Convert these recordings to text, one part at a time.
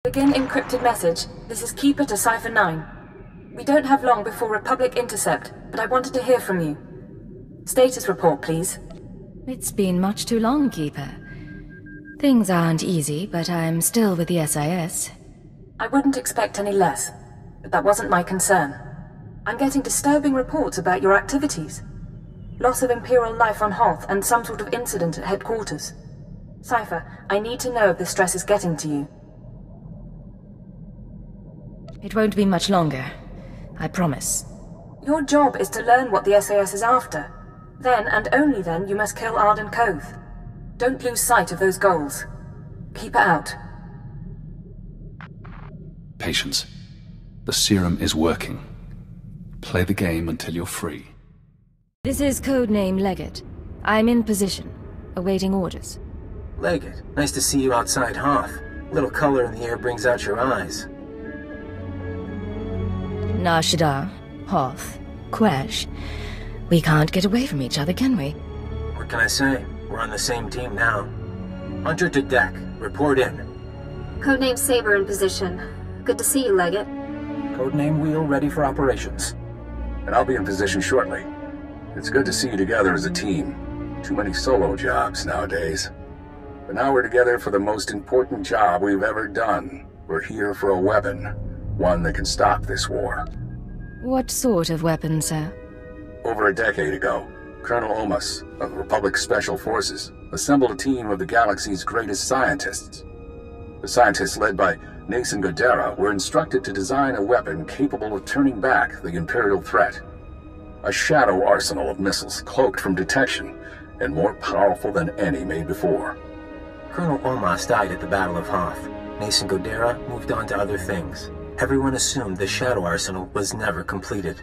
Begin encrypted message. This is Keeper to Cipher 9. We don't have long before Republic intercept, but I wanted to hear from you. Status report, please. It's been much too long, Keeper. Things aren't easy, but I'm still with the SIS. I wouldn't expect any less, but that wasn't my concern. I'm getting disturbing reports about your activities. Loss of Imperial life on Hoth and some sort of incident at headquarters. Cipher, I need to know if the stress is getting to you. It won't be much longer. I promise. Your job is to learn what the SAS is after. Then, and only then, you must kill Ardun Kothe. Don't lose sight of those goals. Keep it out. Patience. The serum is working. Play the game until you're free. This is codename Legate. I'm in position, awaiting orders. Legate, nice to see you outside Hoth. Little color in the air brings out your eyes. Asha'a, Hoth, Quesh. We can't get away from each other, can we? What can I say? We're on the same team now. Hunter to deck. Report in. Codename Saber in position. Good to see you, Legate. Codename Wheel ready for operations. And I'll be in position shortly. It's good to see you together as a team. Too many solo jobs nowadays. But now we're together for the most important job we've ever done. We're here for a weapon. One that can stop this war. What sort of weapon, sir? Over a decade ago, Colonel Omas of the Republic Special Forces assembled a team of the galaxy's greatest scientists. The scientists, led by Nason Godera, were instructed to design a weapon capable of turning back the Imperial threat. A shadow arsenal of missiles cloaked from detection and more powerful than any made before. Colonel Omas died at the Battle of Hoth. Nason Godera moved on to other things. Everyone assumed the shadow arsenal was never completed.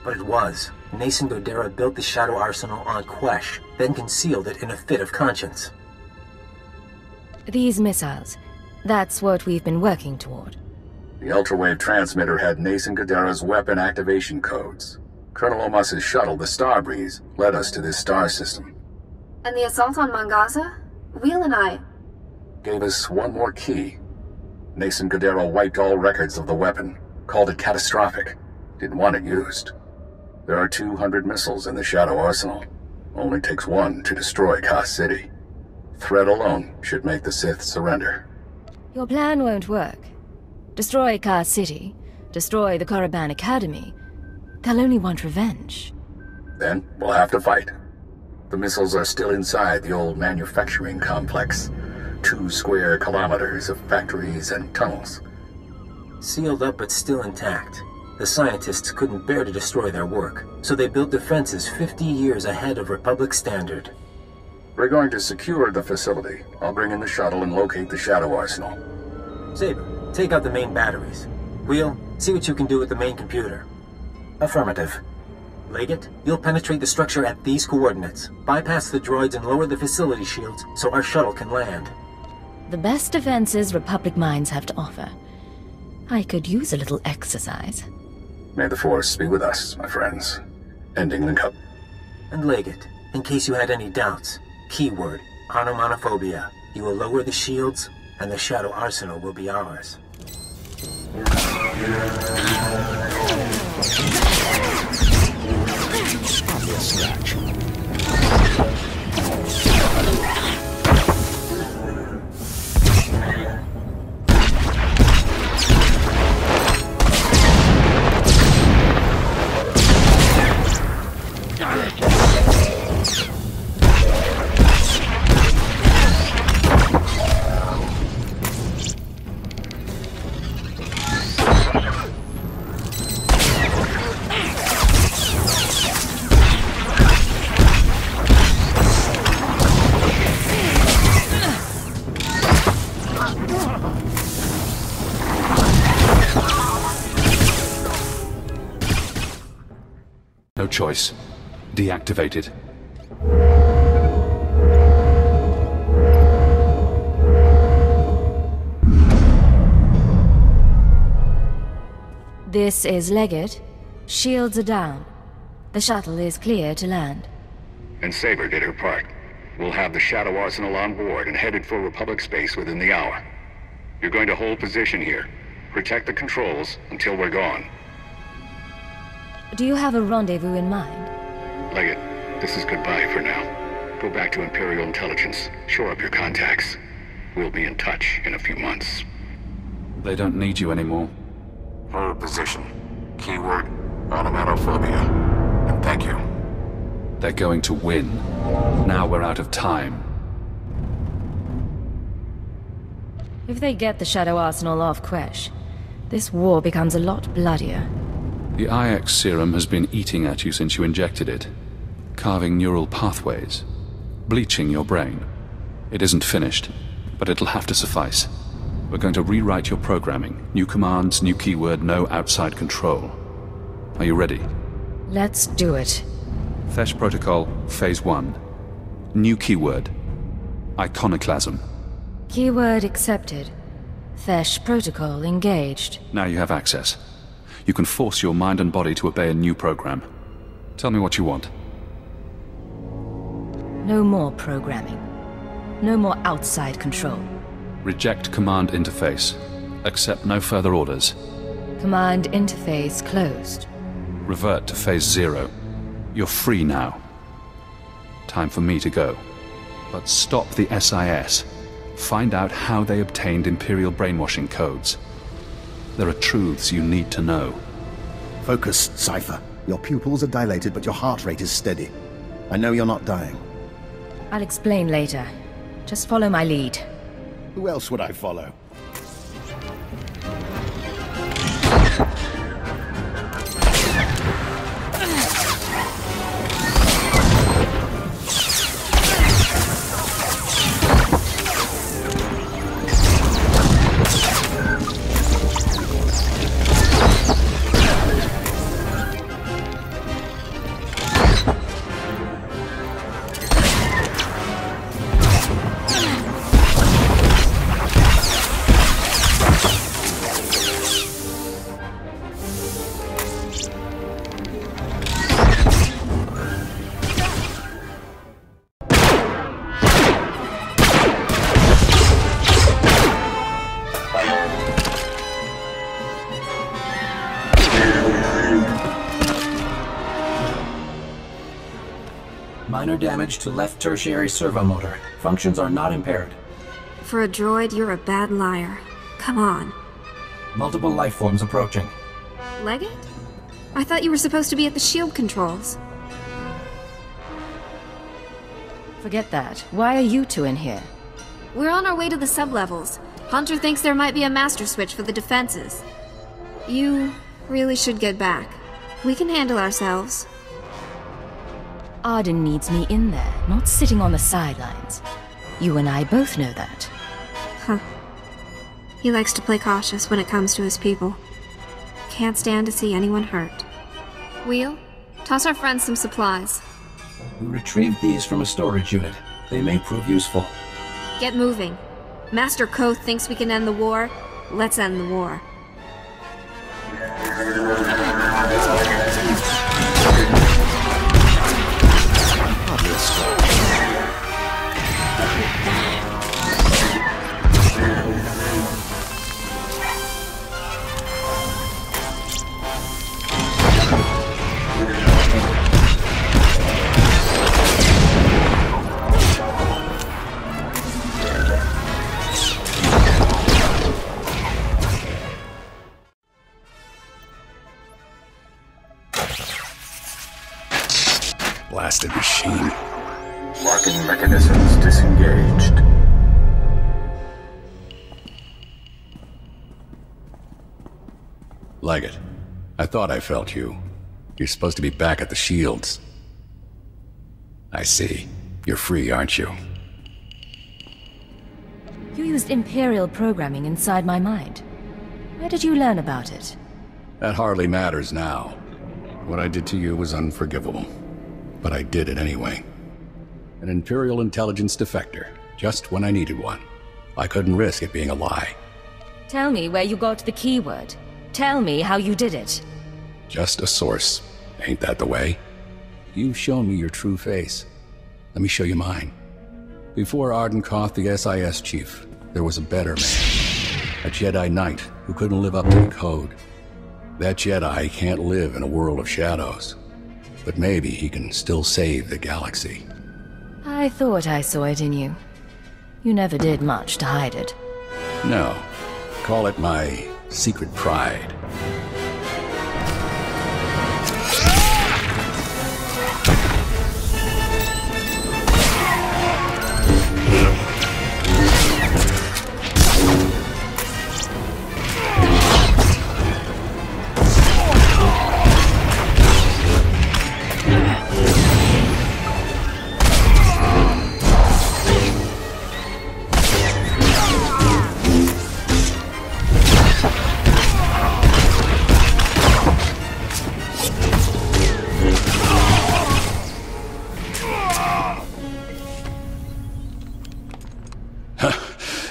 But it was. Nason Godera built the shadow arsenal on Quesh, then concealed it in a fit of conscience. These missiles, that's what we've been working toward. The ultrawave transmitter had Nason Godera's weapon activation codes. Colonel Omas's shuttle, the Starbreeze, led us to this star system. And the assault on Mangaza? Wheel and I... Gave us one more key. Nason Godera wiped all records of the weapon, called it catastrophic, didn't want it used. There are 200 missiles in the Shadow Arsenal. Only takes one to destroy Koth City. Threat alone should make the Sith surrender. Your plan won't work. Destroy Koth City, destroy the Korriban Academy. They'll only want revenge. Then we'll have to fight. The missiles are still inside the old manufacturing complex. 2 square kilometers of factories and tunnels. Sealed up but still intact. The scientists couldn't bear to destroy their work, so they built defenses 50 years ahead of Republic standard. We're going to secure the facility. I'll bring in the shuttle and locate the Shadow Arsenal. Saber, take out the main batteries. Wheel, see what you can do with the main computer. Affirmative. Legate, you'll penetrate the structure at these coordinates, bypass the droids and lower the facility shields so our shuttle can land. The best defenses Republic minds have to offer. I could use a little exercise. May the Force be with us, my friends. Ending link up. And Legate, in case you had any doubts, keyword, onomatophobia. You will lower the shields, and the Shadow Arsenal will be ours. No choice. Deactivated. This is Legate. Shields are down. The shuttle is clear to land. And Saber did her part. We'll have the Shadow Arsenal on board and headed for Republic space within the hour. You're going to hold position here. Protect the controls until we're gone. Do you have a rendezvous in mind? Leggett, this is goodbye for now. Go back to Imperial Intelligence. Shore up your contacts. We'll be in touch in a few months. They don't need you anymore. Hold position. Keyword, onomatophobia. And thank you. They're going to win. Now we're out of time. If they get the Shadow Arsenal off Quesh, this war becomes a lot bloodier. The IX serum has been eating at you since you injected it, carving neural pathways, bleaching your brain. It isn't finished, but it'll have to suffice. We're going to rewrite your programming. New commands, new keyword, no outside control. Are you ready? Let's do it. Quesh Protocol, Phase 1. New keyword. Iconoclasm. Keyword accepted. Quesh Protocol engaged. Now you have access. You can force your mind and body to obey a new program. Tell me what you want. No more programming. No more outside control. Reject command interface. Accept no further orders. Command interface closed. Revert to Phase 0. You're free now. Time for me to go. But stop the SIS. Find out how they obtained Imperial brainwashing codes. There are truths you need to know. Focus, Cypher. Your pupils are dilated, but your heart rate is steady. I know you're not dying. I'll explain later. Just follow my lead. Who else would I follow? Minor damage to left tertiary servomotor. Functions are not impaired. For a droid, you're a bad liar. Come on. Multiple life forms approaching. Leggett? I thought you were supposed to be at the shield controls. Forget that. Why are you two in here? We're on our way to the sublevels. Hunter thinks there might be a master switch for the defenses. You really should get back. We can handle ourselves. Arden needs me in there, not sitting on the sidelines. You and I both know that. Huh. He likes to play cautious when it comes to his people. Can't stand to see anyone hurt. Wheel, toss our friends some supplies. We retrieved these from a storage unit. They may prove useful. Get moving. Master Kothe thinks we can end the war. Let's end the war. Blasted machine. Locking mechanisms disengaged. Leggett, I thought I felt you. You're supposed to be back at the shields. I see. You're free, aren't you? You used Imperial programming inside my mind. Where did you learn about it? That hardly matters now. What I did to you was unforgivable. But I did it anyway. An Imperial intelligence defector, just when I needed one. I couldn't risk it being a lie. Tell me where you got the keyword. Tell me how you did it. Just a source. Ain't that the way? You've shown me your true face. Let me show you mine. Before Ardun Kothe, the SIS chief, there was a better man. A Jedi Knight who couldn't live up to the code. That Jedi can't live in a world of shadows. But maybe he can still save the galaxy. I thought I saw it in you. You never did much to hide it. No. Call it my secret pride.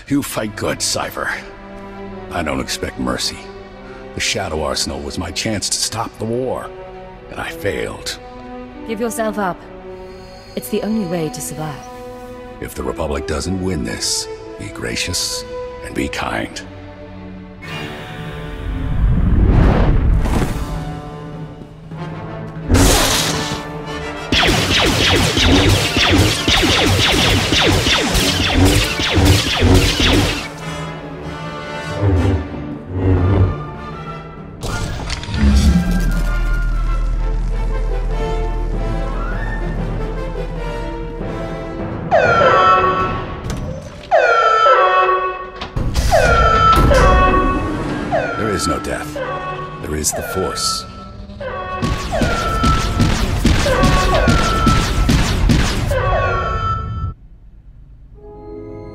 You fight good, Cypher. I don't expect mercy. The Shadow Arsenal was my chance to stop the war, and I failed. Give yourself up. It's the only way to survive. If the Republic doesn't win this, be gracious and be kind. There is no death. There is the Force.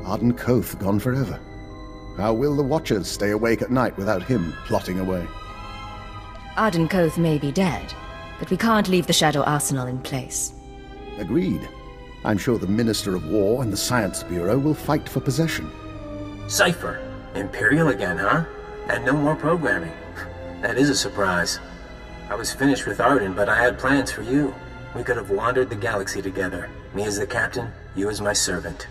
Ardun Kothe gone forever. How will the Watchers stay awake at night without him plotting away? Ardun Kothe may be dead, but we can't leave the Shadow Arsenal in place. Agreed. I'm sure the Minister of War and the Science Bureau will fight for possession. Cypher, Imperial again, huh? And no more programming. That is a surprise. I was finished with Arden, but I had plans for you. We could have wandered the galaxy together. Me as the captain, you as my servant.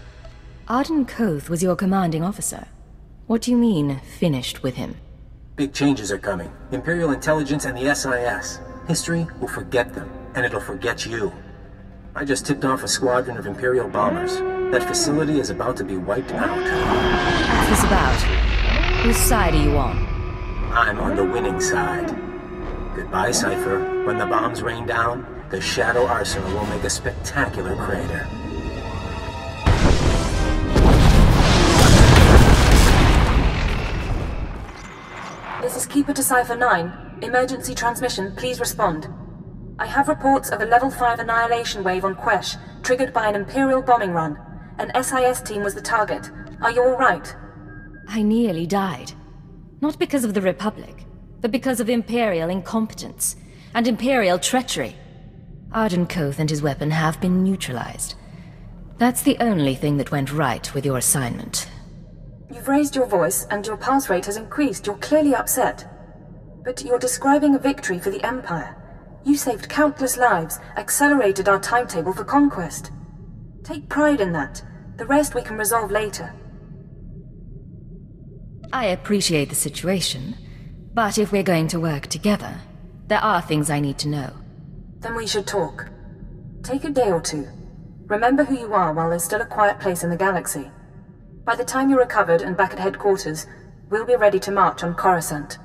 Ardun Kothe was your commanding officer. What do you mean, finished with him? Big changes are coming. Imperial intelligence and the SIS. History will forget them, and it'll forget you. I just tipped off a squadron of Imperial bombers. That facility is about to be wiped out. What's this about? Whose side are you on? I'm on the winning side. Goodbye, Cypher. When the bombs rain down, the Shadow Arsenal will make a spectacular crater. This is Keeper to Cypher 9. Emergency transmission, please respond. I have reports of a level 5 annihilation wave on Quesh, triggered by an Imperial bombing run. An SIS team was the target. Are you all right? I nearly died. Not because of the Republic, but because of Imperial incompetence and Imperial treachery. Ardun Kothe and his weapon have been neutralized. That's the only thing that went right with your assignment. You've raised your voice, and your pulse rate has increased. You're clearly upset. But you're describing a victory for the Empire. You saved countless lives, accelerated our timetable for conquest. Take pride in that. The rest we can resolve later. I appreciate the situation, but if we're going to work together, there are things I need to know. Then we should talk. Take a day or two. Remember who you are while there's still a quiet place in the galaxy. By the time you're recovered and back at headquarters, we'll be ready to march on Coruscant.